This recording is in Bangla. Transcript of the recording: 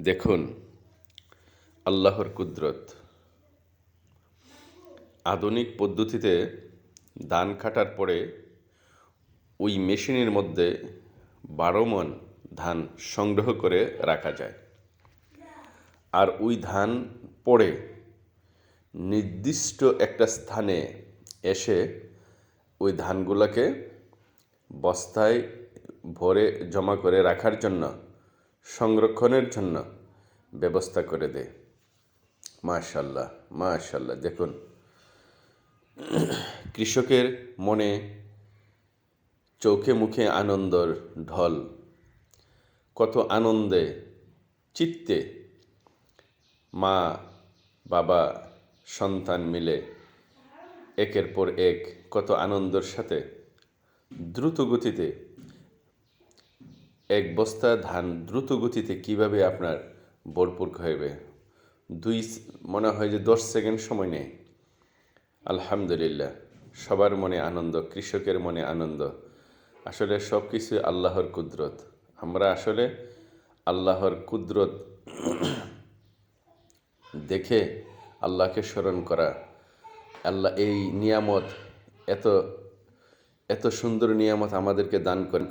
দেখুন আল্লাহর কুদরত। আধুনিক পদ্ধতিতে ধান কাটার পরে ওই মেশিনের মধ্যে 12 মণ ধান সংগ্রহ করে রাখা যায়। আর ওই ধান পরে নির্দিষ্ট একটা স্থানে এসে ওই ধানগুলোকে বস্তায় ভরে জমা করে রাখার জন্য, সংরক্ষণের জন্য ব্যবস্থা করে দেয়। মাশাআল্লাহ, মাশাআল্লাহ। দেখুন কৃষকের মনে চোখে মুখে আনন্দর ঢল। কত আনন্দে চিত্তে মা বাবা সন্তান মিলে একের পর এক কত আনন্দের সাথে দ্রুত গতিতে এক বস্তা ধান দ্রুত গতিতে কীভাবে আপনার ভরপুর হবে, মনে হয় যে 10 সেকেন্ড সময় নেই। আলহামদুলিল্লাহ, সবার মনে আনন্দ, কৃষকের মনে আনন্দ। আসলে সব কিছু আল্লাহর কুদরত। আমরা আসলে আল্লাহর কুদরত দেখে আল্লাহকে স্মরণ করা। আল্লাহ এই নিয়ামত, এত এত সুন্দর নিয়ামত আমাদেরকে দান করেন।